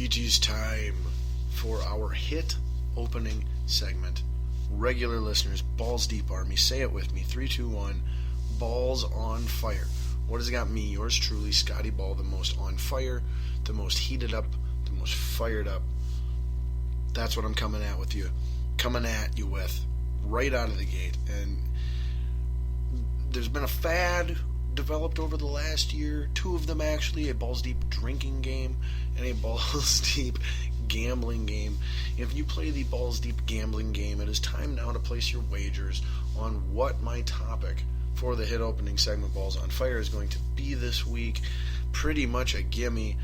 It is time for our hit opening segment. Regular listeners, Balls Deep Army, say it with me. 3, 2, 1. Balls on fire. What has got me, yours truly, Scotty Ball, the most on fire, the most heated up, the most fired up? That's what I'm coming at with you. Coming at you with right out of the gate. And there's been a fad developed over the last year. 2 of them actually, a Balls Deep drinking game and a Balls Deep gambling game. If you play the Balls Deep gambling game, it is time now to place your wagers on what my topic for the hit opening segment Balls on Fire is going to be this week. Pretty much a gimme.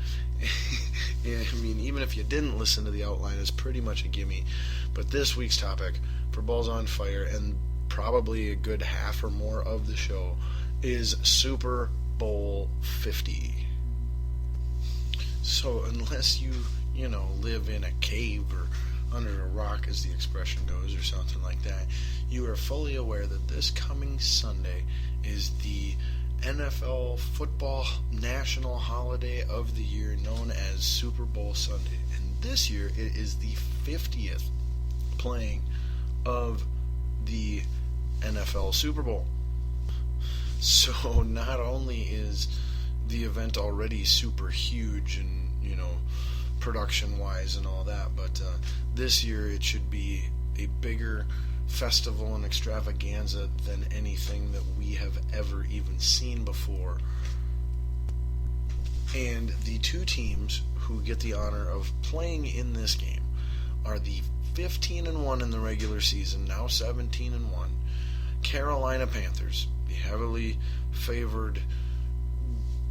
I mean, even if you didn't listen to the outline, it's pretty much a gimme. But this week's topic for Balls on Fire, and probably a good half or more of the show, is Super Bowl 50. So unless you live in a cave or under a rock, as the expression goes, or something like that, you are fully aware that this coming Sunday is the NFL football national holiday of the year known as Super Bowl Sunday. And this year it is the 50th playing of the NFL Super Bowl. So not only is the event already super huge and, production-wise and all that, but this year it should be a bigger festival and extravaganza than anything that we have ever even seen before. And the 2 teams who get the honor of playing in this game are the 15-1 in the regular season, now 17-1, Carolina Panthers, the heavily favored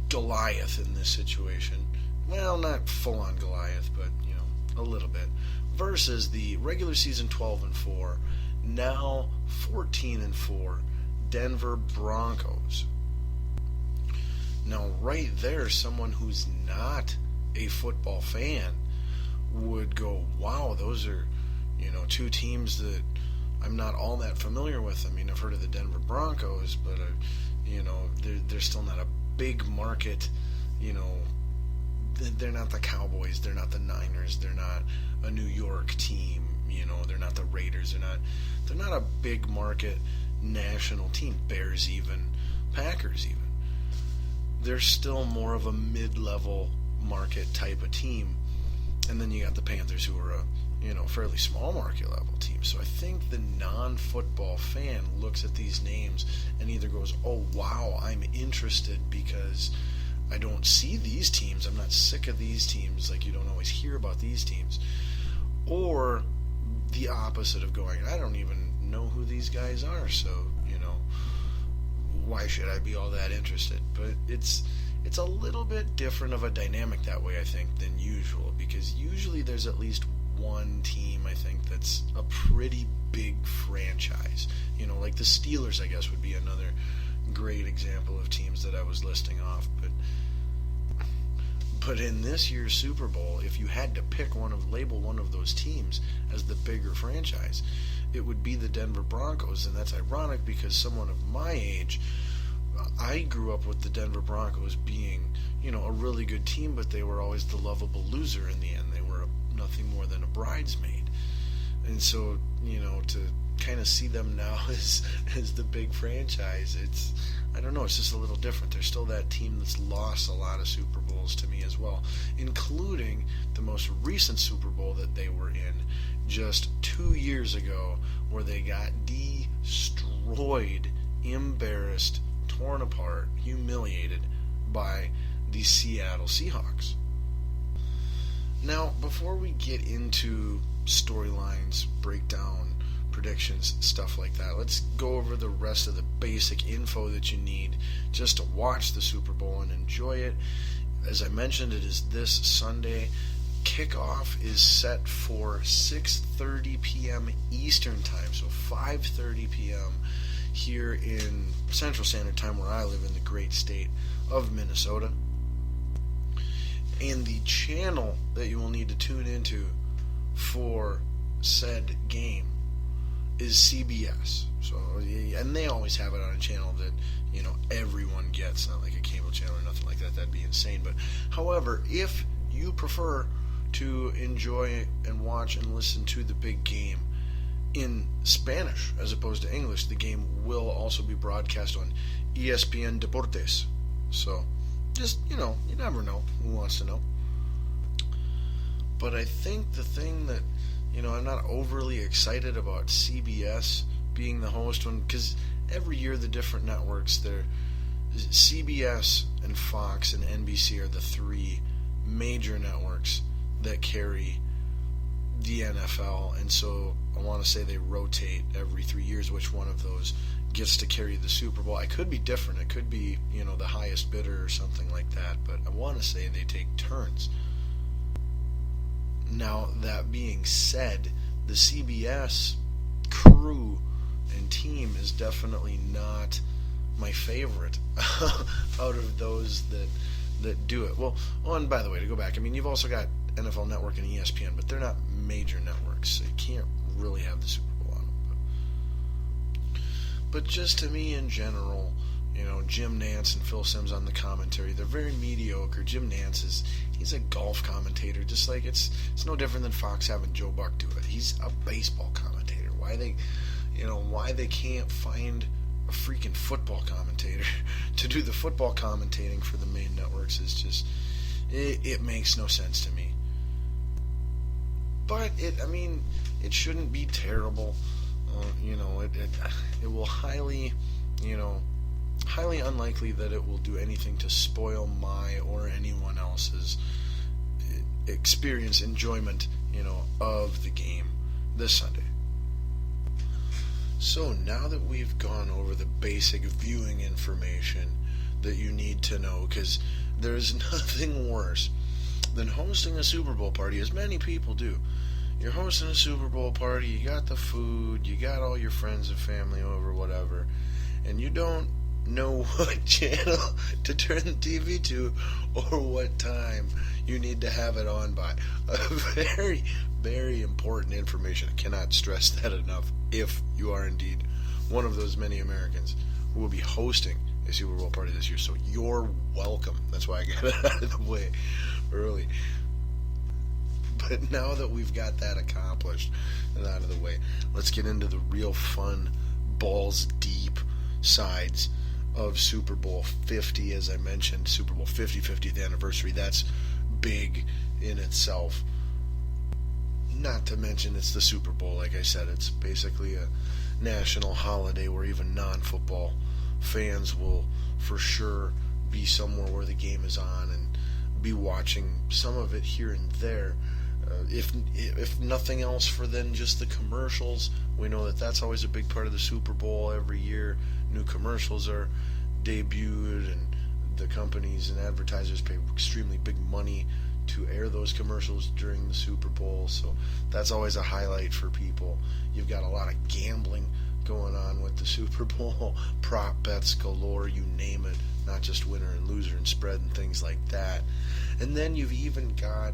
Goliath in this situation. Well, not full-on Goliath, but, a little bit. Versus the regular season 12-4, now 14-4, Denver Broncos. Now, right there, someone who's not a football fan would go, wow, those are, 2 teams that I'm not all that familiar with. I mean, I've heard of the Denver Broncos, but, they're still not a big market, they're not the Cowboys, they're not the Niners, they're not a New York team, they're not the Raiders, they're not a big market national team, Bears even, Packers even. They're still more of a mid-level market type of team. And then you got the Panthers, who are a fairly small market level team. So I think the non-football fan looks at these names and either goes, oh wow, I'm interested because I don't see these teams, I'm not sick of these teams, like you don't always hear about these teams. Or the opposite of going, I don't even know who these guys are, so, why should I be all that interested? But it's a little bit different of a dynamic that way, I think, than usual, because usually there's at least one team, I think, that's a pretty big franchise. Like the Steelers, I guess, would be another great example of teams that I was listing off. But in this year's Super Bowl, if you had to label one of those teams as the bigger franchise, it would be the Denver Broncos. And that's ironic because someone of my age, I grew up with the Denver Broncos being, a really good team, but they were always the lovable loser in the end. They were nothing more than a bridesmaid. And so, to kind of see them now as the big franchise, it's just a little different. They're still that team that's lost a lot of Super Bowls to me as well, including the most recent Super Bowl that they were in just 2 years ago, where they got destroyed, embarrassed, torn apart, humiliated by the Seattle Seahawks. Now, before we get into storylines, breakdown, predictions, stuff like that, let's go over the rest of the basic info that you need just to watch the Super Bowl and enjoy it. As I mentioned, it is this Sunday. Kickoff is set for 6:30 p.m. Eastern Time, so 5:30 p.m. here in Central Standard Time, where I live in the great state of Minnesota. And the channel that you will need to tune into for said game is CBS. So, and they always have it on a channel that, everyone gets, not like a cable channel or nothing like that. That'd be insane. But, however, if you prefer to enjoy and watch and listen to the big game in Spanish as opposed to English. The game will also be broadcast on ESPN Deportes. So, just, you never know. Who wants to know? But I think the thing that, I'm not overly excited about CBS being the host one, because every year the different networks, CBS and Fox and NBC are the three major networks that carry the NFL, and so I want to say they rotate every 3 years which one of those gets to carry the Super Bowl. I could be different. It could be, the highest bidder or something like that, but I want to say they take turns. Now, that being said, the CBS crew and team is definitely not my favorite out of those that do it. Well, and by the way, to go back, you've also got NFL Network and ESPN, but they're not major networks, so you can't really have the Super Bowl on them. But just to me in general, Jim Nantz and Phil Simms on the commentary, they're very mediocre. Jim Nantz he's a golf commentator, just like it's no different than Fox having Joe Buck do it. He's a baseball commentator. Why they can't find a freaking football commentator to do the football commentating for the main networks is just, it makes no sense to me. But it shouldn't be terrible. It will highly unlikely that it will do anything to spoil my or anyone else's experience, enjoyment, of the game this Sunday. So now that we've gone over the basic viewing information that you need to know, because there's nothing worse than hosting a Super Bowl party, as many people do. You're hosting a Super Bowl party, you got the food, you got all your friends and family over, whatever, and you don't know what channel to turn the TV to or what time you need to have it on by. Very, very important information. I cannot stress that enough if you are indeed one of those many Americans who will be hosting a Super Bowl party this year. So you're welcome. That's why I got it out of the way early. But now that we've got that accomplished and out of the way, let's get into the real fun, balls deep sides of Super Bowl 50. As I mentioned, Super Bowl 50, 50th anniversary. That's big in itself. Not to mention it's the Super Bowl. Like I said, it's basically a national holiday where even non-football fans will for sure be somewhere where the game is on and be watching some of it here and there. If nothing else for then just the commercials. We know that that's always a big part of the Super Bowl every year. New commercials are debuted and the companies and advertisers pay extremely big money to air those commercials during the Super Bowl, so that's always a highlight for people. You've got a lot of gambling going on with the Super Bowl, prop bets galore, you name it, not just winner and loser and spread and things like that. And then you've even got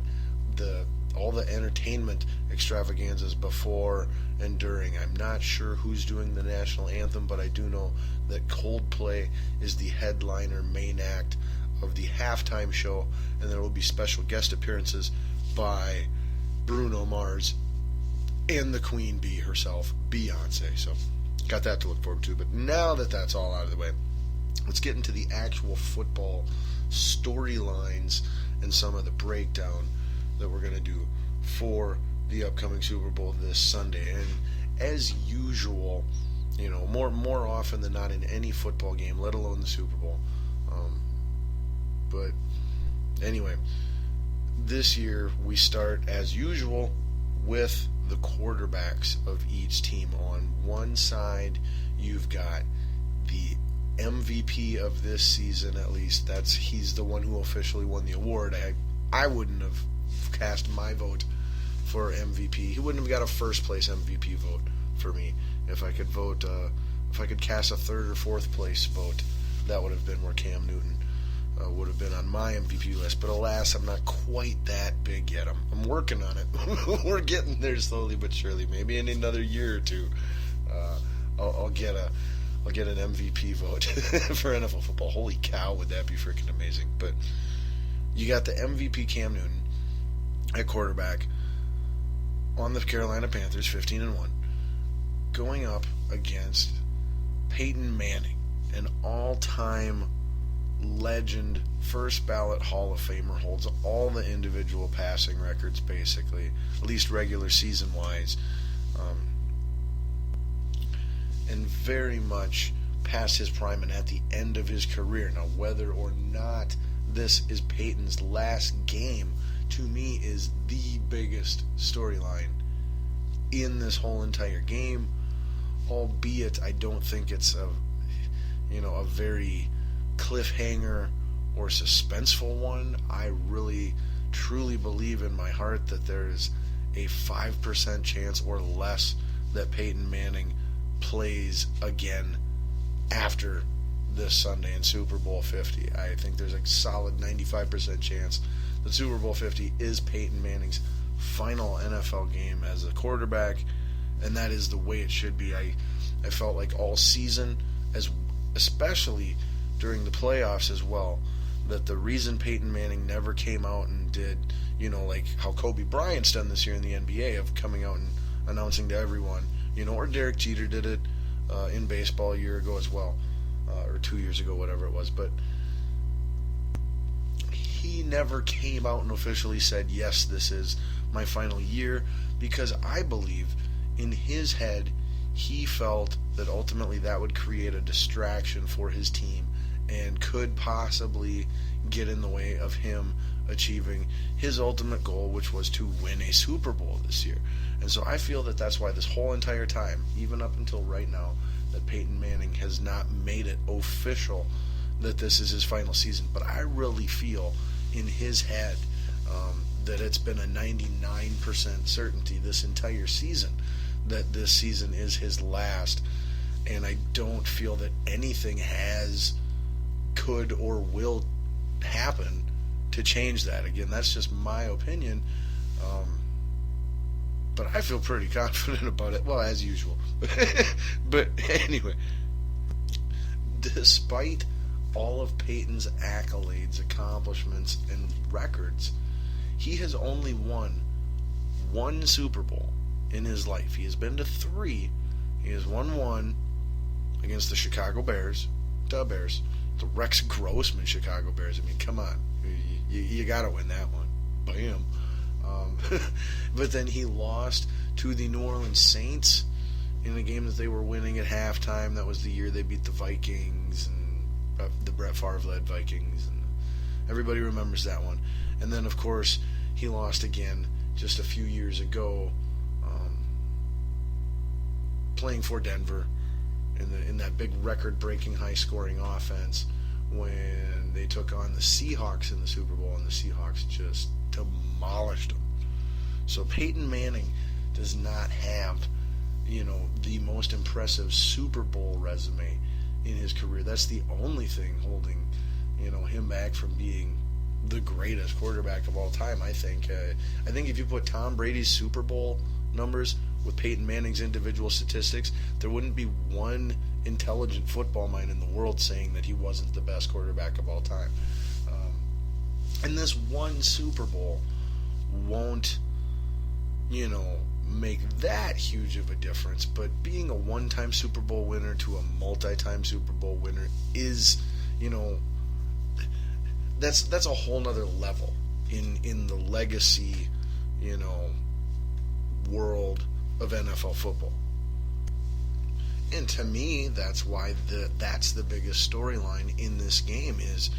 all the entertainment extravaganzas before and during. I'm not sure who's doing the national anthem, but I do know that Coldplay is the headliner main act of the halftime show, and there will be special guest appearances by Bruno Mars and the Queen Bee herself, Beyonce. So got that to look forward to. But now that that's all out of the way, let's get into the actual football storylines and some of the breakdown that we're going to do for the upcoming Super Bowl this Sunday. And as usual, more often than not in any football game, let alone the Super Bowl. But anyway, this year we start as usual with the quarterbacks of each team. On one side, you've got the MVP of this season, at least. He's the one who officially won the award. I wouldn't have cast my vote for MVP. He wouldn't have got a first place MVP vote for me. If I could cast a third or fourth place vote, that would have been where Cam Newton would have been on my MVP list. But alas, I'm not quite that big yet. I'm working on it. We're getting there slowly but surely. Maybe in another year or two, I'll get an MVP vote for NFL football. Holy cow, would that be freaking amazing. But you got the MVP Cam Newton, at quarterback on the Carolina Panthers, 15-1, going up against Peyton Manning, an all-time legend, first ballot Hall of Famer, holds all the individual passing records, basically, at least regular season wise, and very much past his prime and at the end of his career. Now, whether or not this is Peyton's last game, to me is the biggest storyline in this whole entire game, albeit I don't think it's a very cliffhanger or suspenseful one. I really truly believe in my heart that there's a 5% chance or less that Peyton Manning plays again after this Sunday in Super Bowl 50. I think there's a solid 95% chance that Super Bowl 50 is Peyton Manning's final NFL game as a quarterback, and that is the way it should be. I felt like all season, especially during the playoffs as well, that the reason Peyton Manning never came out and did, like how Kobe Bryant's done this year in the NBA, of coming out and announcing to everyone, or Derek Jeter did it in baseball a year ago as well, or 2 years ago, whatever it was, but he never came out and officially said, yes, this is my final year, because I believe in his head he felt that ultimately that would create a distraction for his team and could possibly get in the way of him achieving his ultimate goal, which was to win a Super Bowl this year. And so I feel that that's why this whole entire time, even up until right now, that Peyton Manning has not made it official that this is his final season. But I really feel in his head that it's been a 99% certainty this entire season that this season is his last. And I don't feel that anything could or will happen to change that. Again, that's just my opinion. But I feel pretty confident about it. Well, as usual. But anyway, despite all of Peyton's accolades, accomplishments, and records, he has only won one Super Bowl in his life. He has been to 3. He has won 1 against the Chicago Bears, the Rex Grossman Chicago Bears. I mean, come on. You got to win that one. Bam. But then he lost to the New Orleans Saints in a game that they were winning at halftime. That was the year they beat the Vikings, and the Brett Favre-led Vikings. And everybody remembers that one. And then, of course, he lost again just a few years ago, playing for Denver in that big record-breaking high-scoring offense when they took on the Seahawks in the Super Bowl, and the Seahawks just demolished them. So Peyton Manning does not have, the most impressive Super Bowl resume in his career. That's the only thing holding, him back from being the greatest quarterback of all time, I think. I think if you put Tom Brady's Super Bowl numbers with Peyton Manning's individual statistics, there wouldn't be one intelligent football mind in the world saying that he wasn't the best quarterback of all time. And this one Super Bowl won't, make that huge of a difference, but being a one-time Super Bowl winner to a multi-time Super Bowl winner is, that's a whole nother level in the legacy, world of NFL football. And to me, that's why that's the biggest storyline in this game is,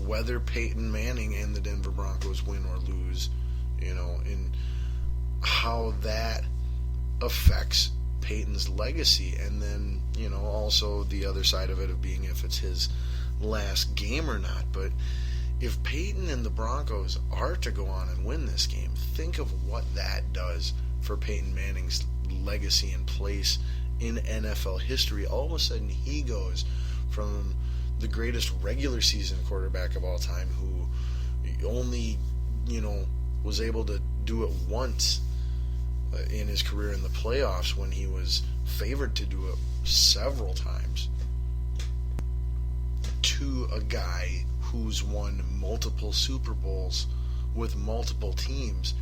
whether Peyton Manning and the Denver Broncos win or lose, and how that affects Peyton's legacy. And then, also the other side of it of being if it's his last game or not. But if Peyton and the Broncos are to go on and win this game, think of what that does for Peyton Manning's legacy and place in NFL history. All of a sudden, he goes from the greatest regular season quarterback of all time, who only, was able to do it once in his career in the playoffs when he was favored to do it several times, to a guy who's won multiple Super Bowls with multiple teams